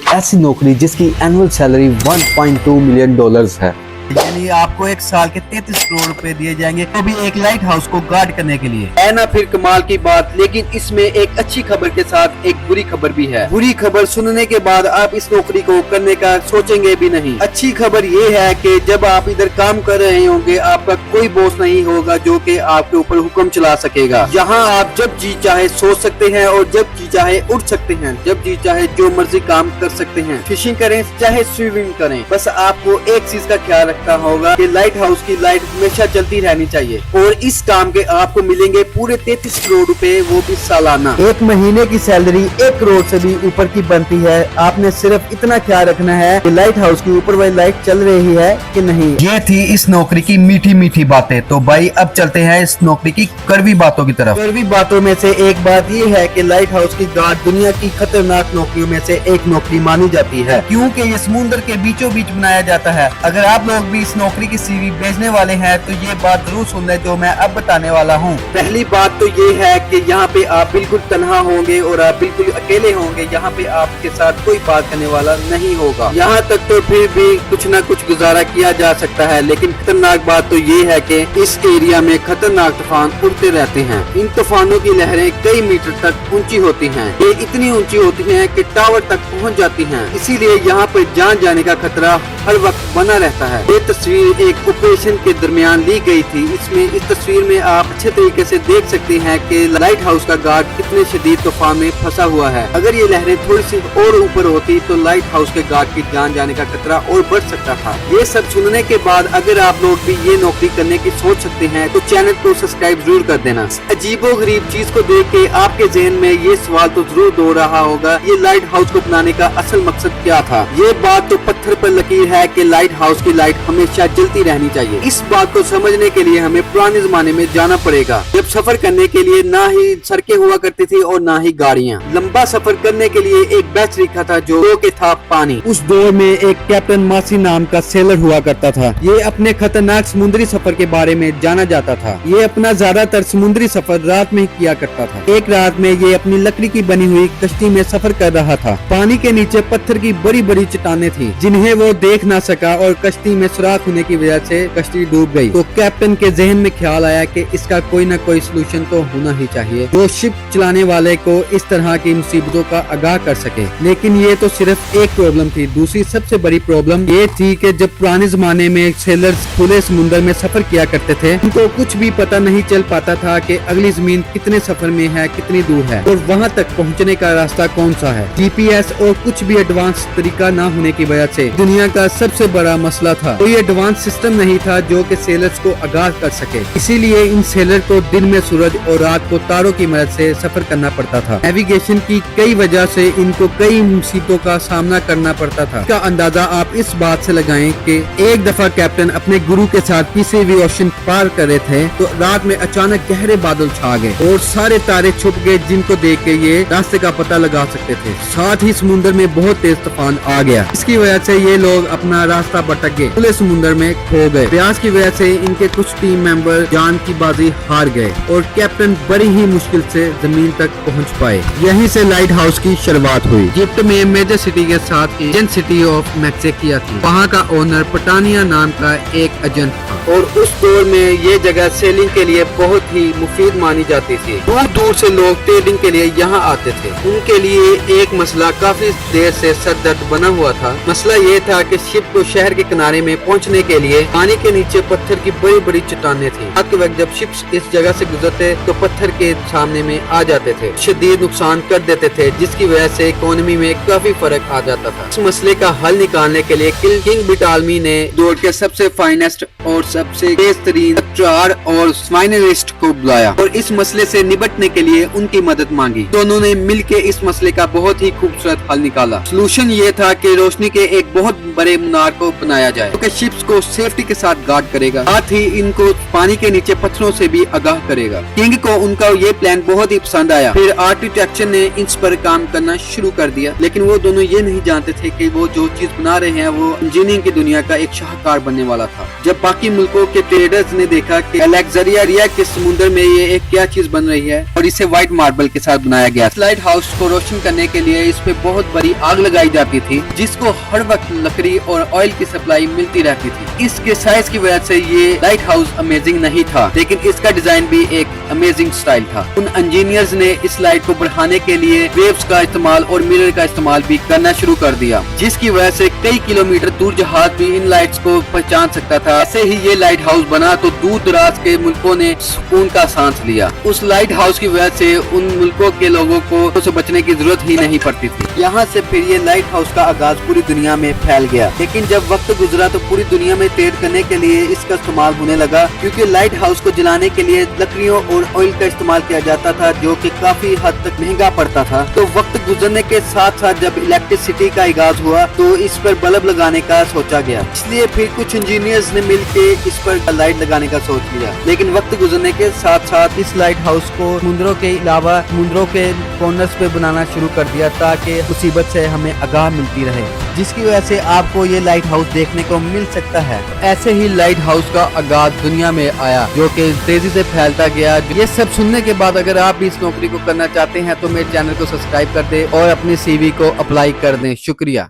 ऐसी नौकरी जिसकी एनुअल सैलरी $1.2 मिलियन है। यानी आपको एक साल के 33 करोड़ रुपए दिए जाएंगे, तो भी एक लाइट हाउस को गार्ड करने के लिए। है ना फिर कमाल की बात। लेकिन इसमें एक अच्छी खबर के साथ एक बुरी खबर भी है। बुरी खबर सुनने के बाद आप इस नौकरी को करने का सोचेंगे भी नहीं। अच्छी खबर ये है कि जब आप इधर काम कर रहे होंगे आपका कोई बॉस नहीं होगा जो कि आपके ऊपर हुक्म चला सकेगा। यहाँ आप जब जी चाहे सो सकते हैं और जब जी चाहे उठ सकते हैं, जब जी चाहे जो मर्जी काम कर सकते हैं। फिशिंग करें चाहे स्विमिंग करें, बस आपको एक चीज का ख्याल होगा कि लाइट हाउस की लाइट हमेशा चलती रहनी चाहिए। और इस काम के आपको मिलेंगे पूरे 33 करोड़ रुपए, वो भी सालाना। एक महीने की सैलरी 1 करोड़ से भी ऊपर की बनती है। आपने सिर्फ इतना ख्याल रखना है कि लाइट हाउस की ऊपर वाली लाइट चल रही है कि नहीं। ये थी इस नौकरी की मीठी मीठी बातें। तो भाई अब चलते हैं इस नौकरी की कड़वी बातों की तरफ। कड़वी बातों में से एक बात ये है कि लाइट हाउस की गार्ड दुनिया की खतरनाक नौकरियों में से एक नौकरी मानी जाती है, क्योंकि ये समुद्र के बीचों बीच बनाया जाता है। अगर आप लोग भी इस नौकरी की सीवी भेजने वाले हैं तो ये बात जरूर सुन लें जो मैं अब बताने वाला हूँ। पहली बात तो ये है कि यहाँ पे आप बिल्कुल तन्हा होंगे और आप बिल्कुल अकेले होंगे। यहाँ पे आपके साथ कोई बात करने वाला नहीं होगा। यहाँ तक तो फिर भी कुछ न कुछ गुजारा किया जा सकता है, लेकिन खतरनाक बात तो ये है कि इस एरिया में खतरनाक तूफान उड़ते रहते हैं। इन तूफानों की लहरें कई मीटर तक ऊंची होती हैं। ये इतनी ऊंची होती हैं कि टावर तक पहुँच जाती हैं। इसीलिए यहाँ पर जान जाने का खतरा हर वक्त बना रहता है। ये तस्वीर एक ऑपरेशन के दरमियान ली गई थी। इसमें इस तस्वीर में आप अच्छे तरीके से देख सकते हैं कि लाइट हाउस का गार्ड कितने शदीद तूफान में फंसा हुआ है। अगर ये लहरें थोड़ी सी और ऊपर होती तो लाइट हाउस के गार्ड की जान जाने का खतरा और बढ़ सकता था। ये सब सुनने के बाद अगर आप लोग भी ये नौकरी करने की सोच सकते हैं तो चैनल को सब्सक्राइब जरूर कर देना। अजीबो गरीब चीज को देख के आपके जहन में ये सवाल तो जरूर दौड़ रहा होगा, ये लाइट हाउस को बनाने का असल मकसद क्या था। ये बात तो पत्थर पर लकीर है कि लाइट हाउस की लाइट हमेशा जलती रहनी चाहिए। इस बात को समझने के लिए हमें पुराने जमाने में जाना पड़ेगा, जब सफर करने के लिए ना ही सड़कें हुआ करती थी और ना ही गाड़ियाँ। लंबा सफर करने के लिए एक बेस्ट तरीका था जो के था पानी। उस दौर में एक कैप्टन मासी नाम का सेलर हुआ करता था। ये अपने खतरनाक समुद्री सफर के बारे में जाना जाता था। ये अपना ज्यादातर समुद्री सफर रात में किया करता था। एक रात में ये अपनी लकड़ी की बनी हुई कश्ती में सफर कर रहा था। पानी के नीचे पत्थर की बड़ी बड़ी चट्टानें थी जिन्हें वो देख ना सका और कश्ती में सुराख होने की वजह से कश्ती डूब गई। तो कैप्टन के जहन में ख्याल आया कि इसका कोई न कोई सलूशन तो होना ही चाहिए जो शिप चलाने वाले को इस तरह की मुसीबतों का आगाह कर सके। लेकिन ये तो सिर्फ एक प्रॉब्लम थी। दूसरी सबसे बड़ी प्रॉब्लम ये थी कि जब पुराने जमाने में सेलर्स खुले समुद्र में सफर किया करते थे, उनको कुछ भी पता नहीं चल पाता था कि अगली जमीन कितने सफर में है, कितनी दूर है और वहाँ तक पहुँचने का रास्ता कौन सा है। GPS और कुछ भी एडवांस तरीका न होने की वजह से दुनिया का सबसे बड़ा मसला था। कोई एडवांस सिस्टम नहीं था जो कि सेलर्स को आगाह कर सके। इसीलिए इन सेलर को दिन में सूरज और रात को तारों की मदद से सफर करना पड़ता था। नेविगेशन की कई वजह से इनको कई मुसीबतों का सामना करना पड़ता था। इसका अंदाजा आप इस बात से लगाएं कि एक दफा कैप्टन अपने गुरु के साथ पीसीवी ओशन पार कर रहे थे तो रात में अचानक गहरे बादल छा गए और सारे तारे छुप गए जिनको देख के ये रास्ते का पता लगा सकते थे। साथ ही समुद्र में बहुत तेज तूफान आ गया। इसकी वजह से ये लोग अपना रास्ता भटक गए, खुले समुद्र में खो गए। प्यास की वजह से इनके कुछ टीम मेंबर जान की बाजी हार गए और कैप्टन बड़ी ही मुश्किल से जमीन तक पहुंच पाए। यहीं से लाइट हाउस की शुरुआत हुई। इजिप्ट में मेजर सिटी के साथ एजेंट सिटी ऑफ मैक्सिकिया थी। वहाँ का ओनर पटानिया नाम का एक एजेंट था और उस दौर में ये जगह सेलिंग के लिए बहुत ही मुफीद मानी जाती थी। दूर दूर से लोग ट्रेडिंग के लिए यहाँ आते थे। उनके लिए एक मसला काफी देर से सरदर्द बना हुआ था। मसला ये था कि शिप को शहर के किनारे में पहुँचने के लिए पानी के नीचे पत्थर की बड़ी बड़ी चट्टानें थी। रात के वक्त जब शिप्स इस जगह से गुजरते तो पत्थर के सामने में आ जाते थे, शदीद नुकसान कर देते थे, जिसकी वजह से इकोनॉमी में काफी फर्क आ जाता था। इस मसले का हल निकालने के लिए किंग बिटालमी ने दौर के सबसे फाइनेस्ट और सबसे बेहतरीन हथियार और स्वाइनरिस्ट को बुलाया और इस मसले से निपटने के लिए उनकी मदद मांगी। दोनों ने मिलकर इस मसले का बहुत ही खूबसूरत हल निकाला। सोल्यूशन ये था कि रोशनी के एक बहुत बड़े मीनार को बनाया जाए जो कि शिप्स को सेफ्टी के साथ गार्ड करेगा, साथ ही इनको पानी के नीचे पत्थरों से भी आगाह करेगा। किंग को उनका ये प्लान बहुत ही पसंद आया। फिर आर्किटेक्चर ने इस पर काम करना शुरू कर दिया, लेकिन वो दोनों ये नहीं जानते थे कि वो जो चीज बना रहे हैं वो इंजीनियरिंग की दुनिया का एक शाहकार बनने वाला था। जब बाकी मुल्कों के ट्रेडर्स ने देखा देखा कि अलेक्जेंड्रिया के समुद्र में ये एक क्या चीज बन रही है और इसे व्हाइट मार्बल के साथ बनाया गया। इस लाइट हाउस को रोशन करने के लिए इस पे बहुत बड़ी आग लगाई जाती थी, जिसको हर वक्त लकड़ी और ऑयल की सप्लाई मिलती रहती थी। इसके साइज की वजह से ये लाइट हाउस अमेजिंग नहीं था, लेकिन इसका डिजाइन भी एक अमेजिंग स्टाइल था। उन इंजीनियर्स ने इस लाइट को बढ़ाने के लिए वेव्स का इस्तेमाल और मिरर का इस्तेमाल भी करना शुरू कर दिया, जिसकी वजह से कई किलोमीटर दूर जहाज भी इन लाइट्स को पहचान सकता था। ऐसे ही ये लाइट हाउस बना तो दूर दराज के मुल्कों ने सुकून का सांस लिया। उस लाइट हाउस की वजह से उन मुल्कों के लोगों को से बचने की जरूरत ही नहीं पड़ती थी। यहाँ से फिर ये लाइट हाउस का आगाज पूरी दुनिया में फैल गया, लेकिन जब वक्त गुजरा तो पूरी दुनिया में ट्रेड करने के लिए इसका इस्तेमाल होने लगा, क्योंकि लाइट हाउस को जलाने के लिए लकड़ियों और ऑयल का इस्तेमाल किया जाता था, जो कि काफी हद तक महंगा पड़ता था। तो वक्त गुजरने के साथ साथ जब इलेक्ट्रिसिटी का आगाज हुआ तो इस पर बल्ब लगाने का सोचा गया, इसलिए फिर कुछ इंजीनियर्स ने मिलके इस पर लाइट लगाने का सोच लिया। लेकिन वक्त गुजरने के साथ साथ इस लाइट हाउस को समुद्रों के अलावा समुद्रों के कॉर्नर्स पे बनाना शुरू कर दिया, ताकि मुसीबत से हमें आगाह मिलती रहे, जिसकी वजह से आपको ये लाइट हाउस देखने को मिल सकता है। ऐसे ही लाइट हाउस का आगाज दुनिया में आया, जो कि तेजी से फैलता गया। ये सब सुनने के बाद अगर आप भी इस नौकरी को करना चाहते हैं तो मेरे चैनल को सब्सक्राइब कर दें और अपने CV को अप्लाई कर दें। शुक्रिया।